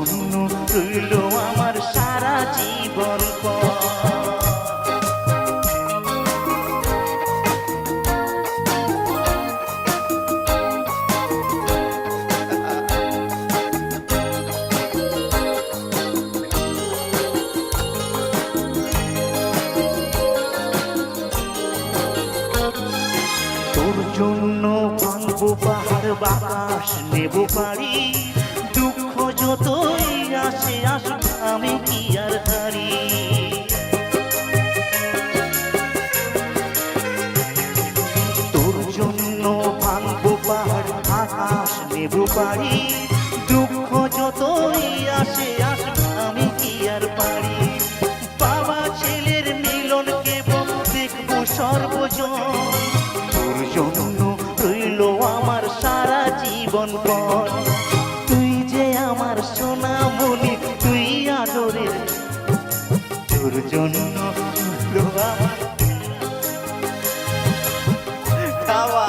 জন্য রইল আমার সারা জীবন তোর জন্য ভাঙবো পাহাড় বাতাস নেব পারি, দুঃখ যতই আসে আসুক আমি কি আর হারি। তোর জন্য ভাঙবো পাহাড় আকাশ নেব পারি, দুঃখ যতই আসে আসুক আমি কি আর পারি। বাবা ছেলের মিলন কেবল দেখবো সর্বজন, তোর জন্য রইল আমার সারা জীবন পর। তুই যে আমার সোনামণি, তুই আদরের, তোর জন্য রইল আমার খাওয়া।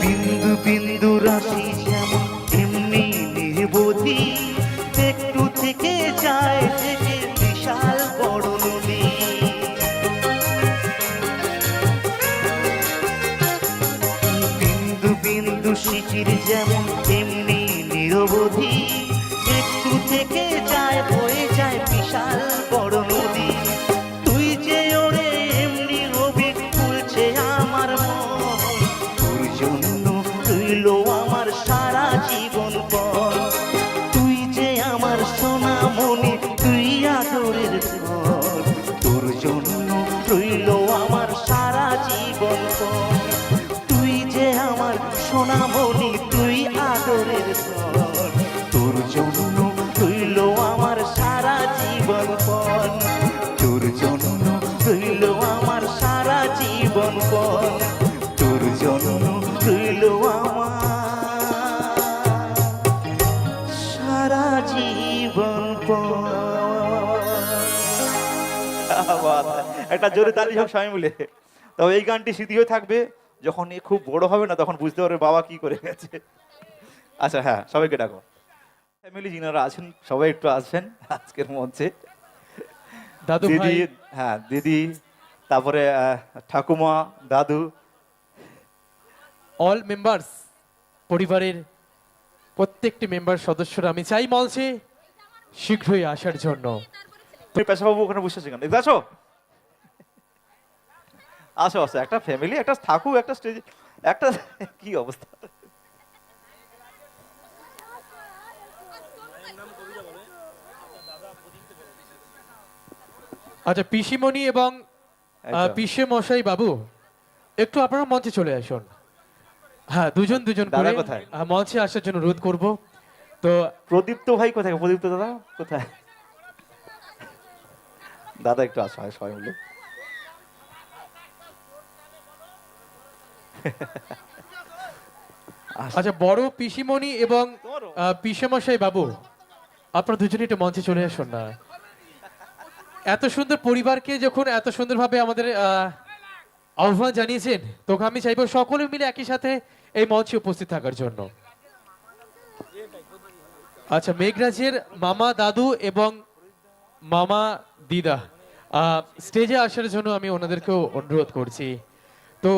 বিন্দু বিন্দু রাশি যেমন এমনি নির্বধি, একটু থেকে যায় থেকে বিশাল বড় নদী। বিন্দু বিন্দু শিশির যেমন এমনি নিরবধি, একটু থেকে যায় বয়ে যায় বিশাল বড় নদী। তুই যে ওরে এমনি হবি খুলছে আমার মন, তোর জন্য রইল আমার সারা জীবন পর। তুই যে আমার সোনামণি, তুই আদরের ঘর, তোর জন্য রইল আমার সারা জীবন পর। তুই যে আমার সোনামণি, তুই আদরের ঘর, তোর জন্য রইল আমার সারা জীবন পর। তোর জন্য রইল আমার সারা জীবন পর, তোর জন্য রইল আমার সারা জীবন পর। একটা জোরে তালি হোক সবাই মিলে। তবে এই গানটি স্মৃতি হয়ে থাকবে, যখন এ খুব বড় হবে না তখন বুঝতে পারবে বাবা কি করে গেছে। আচ্ছা হ্যাঁ, সবাইকে ডাকো, ফ্যামিলি যিনারা আছেন সবাই একটু আসবেন আজকের মঞ্চে। দাদু দিদি, ভাই, হ্যাঁ দিদি, তারপরে ঠাকুমা, দাদু, অল মেম্বার্স, পরিবারের প্রত্যেকটি মেম্বার সদস্যরা আমি চাই মঞ্চে শীঘ্রই আসার জন্য। তুমি পেশাবাবু ওখানে বসে আছো কেন? এদিকে আসো, আসো আসো, একটা ফ্যামিলি একটা থাকুক, একটা স্টেজে একটা কি অবস্থা। আচ্ছা, পিসিমণি এবং পিসে মশাই বাবু একটু আপনারা মঞ্চে চলে আসুন। হ্যাঁ, দুজন দুজন দাদা করে কোথায়? মঞ্চে আসার জন্য অনুরোধ করব। তো প্রদীপ্ত ভাই কোথায়? প্রদীপ্ত দাদা কোথায়? দাদা একটু আসো, হয় সবাই মিলে। আচ্ছা, বড় পিসিমণি এবং পিসে মশাই বাবু আপনারা দুজনে একটু মঞ্চে চলে আসুন না। এত সুন্দর পরিবারকে যখন এত সুন্দরভাবে আমাদের আহ্বান জানিয়েছেন, তখন আমি চাইবো সকলে মিলে একই সাথে এই মঞ্চে উপস্থিত থাকার জন্য। আচ্ছা, মেঘরাজের মামা দাদু এবং মামা দিদা স্টেজে আসার জন্য আমি ওনাদেরকেও অনুরোধ করছি। তো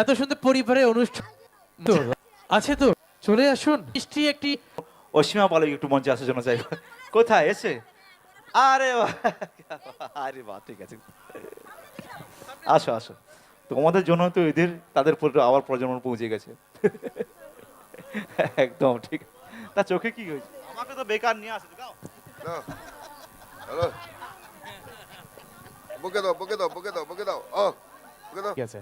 এত সুন্দর পরিবারের অনুষ্ঠান তো আছে, তো চলে আসুন। মিষ্টি একটি অসীমা বলো একটু মঞ্চে আসার জন্য চাইবো। কোথায় এসে? আরে বাহ, আরে বাহ, ঠিক আছে, আসো আসো। তোমাদের জন্য তো এদের তাদের আবার প্রজন্ম পৌঁছে গেছে। একদম ঠিক। তা চোখে কি হয়েছে? আমাকে তো বেকার নিয়ে আসে। হ্যালো, বুকে দাও, বুকে দাও, বুকে দাও, বুকে দাও, ও বুকে দাও। ঠিক আছে।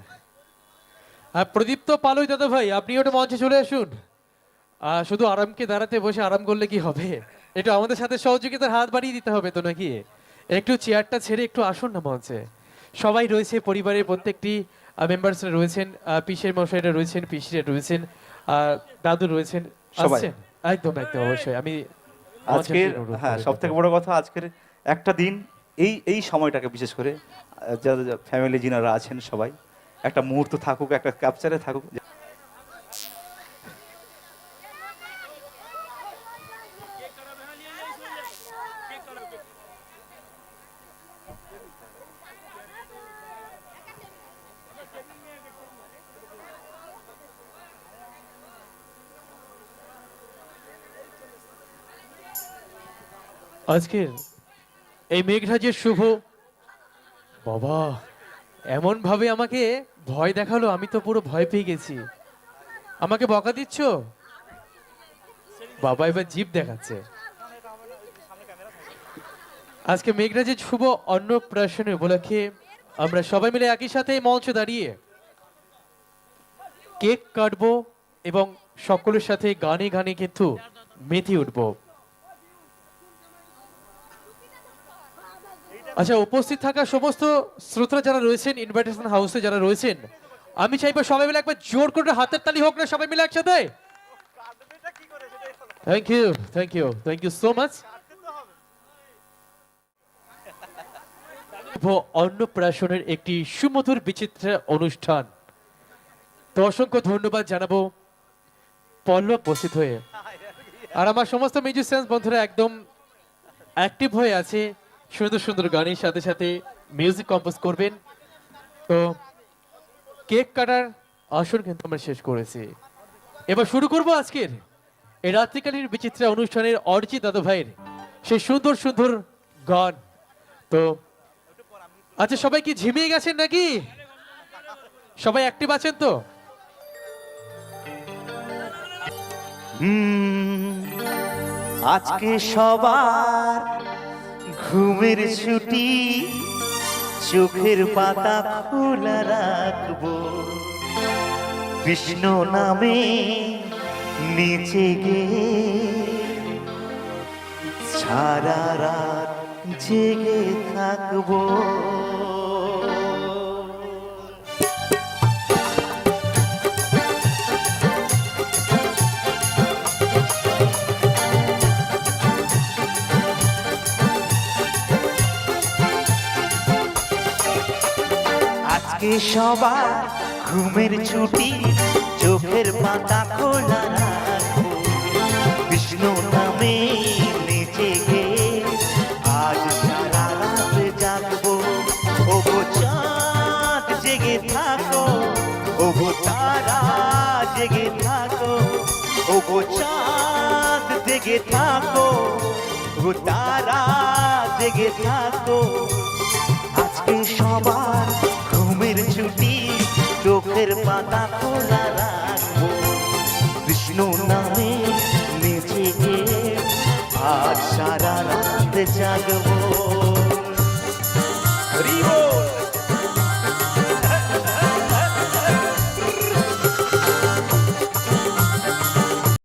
প্রদীপ্ত পালুই দাদা ভাই, আপনি ওটা মঞ্চে চলে আসুন। শুধু আরামকে দাঁড়াতে বসে আরাম করলে কি হবে? একটু আমাদের সাথে সহযোগিতার হাত বাড়িয়ে দিতে হবে তো নাকি? একটু চেয়ারটা ছেড়ে একটু আসুন না মঞ্চে। সবাই রয়েছে, পরিবারের প্রত্যেকটি মেম্বার্সরা রয়েছেন, পিসের মশাইরা রয়েছেন, পিসিরা রয়েছেন, দাদু রয়েছেন, সবাই। আসছেন। একদম একদম অবশ্যই। আমি আজকের অনুরোধ হ্যাঁ করে সব থেকে দেবো। বড় কথা আজকের একটা দিন এই এই সময়টাকে বিশেষ করে যারা ফ্যামিলি যিনারা আছেন সবাই একটা মুহূর্ত থাকুক, একটা ক্যাপচারে থাকুক। আজকের এই মেঘরাজের শুভ বাবা এমন ভাবে আমাকে ভয় দেখালো, আমি তো পুরো ভয় পেয়ে গেছি। আমাকে বকা দিচ্ছ বাবা, এবার জিভ দেখাচ্ছে। আজকে মেঘরাজের শুভ অন্নপ্রাশন উপলক্ষে আমরা সবাই মিলে একই সাথে এই মঞ্চে দাঁড়িয়ে কেক কাটবো এবং সকলের সাথে গানে গানে কিন্তু মেতে উঠবো। আচ্ছা, উপস্থিত থাকা সমস্ত শ্রোতা যারা রয়েছেন, ইনভাইটেশন হাউসে যারা রয়েছেন, আমি চাইবো সবাই মিলে একবার জোর করে হাতের তালি হোক না সবাই মিলে একসাথে। Thank you, thank you, thank you so much. অন্নপ্রাশনের একটি সুমধুর বিচিত্র অনুষ্ঠান, তো অসংখ্য ধন্যবাদ জানাবো পল্লব উপস্থিত হয়ে। আর আমার সমস্ত মিউজিশিয়ান বন্ধুরা একদম অ্যাক্টিভ হয়ে আছে, সুন্দর সুন্দর গানের সাথে সাথে মিউজিক কম্পোজ করবেন। তো কেক কাটার আসর কিন্তু আমরা শেষ করেছি, এবার শুরু করব আজকের এই রাত্রিকালীন বিচিত্রা অনুষ্ঠানের অরিজিৎ দাদু ভাইয়ের সেই সুন্দর সুন্দর গান। তো আচ্ছা, সবাই কি ঝিমিয়ে গেছেন নাকি? সবাই অ্যাক্টিভ আছেন তো? আজকে সবার ঘুমের ছুটি, চোখের পাতা খোলা রাখবো, কৃষ্ণ নামে নিচে গে সারা রাত জেগে থাকবো। আজকে সবার ঘুমের ছুটি, চোখের পাতা খোলা রাখবো, কৃষ্ণ নামে নেচে গে আজ সারা রাত জাগবো। ও গো চাঁদ জেগে থাকো, ও গো তারা জেগে থাকো, ও গো চাঁদ জেগে থাকো, ও গো তারা জেগে থাকো। আজকে সবার ঘুমের ছুটি, চোখের পাতা খোলা রাখবো, কৃষ্ণ নামে নেচে গে আজ সারা রাত জাগবো। হরি বল।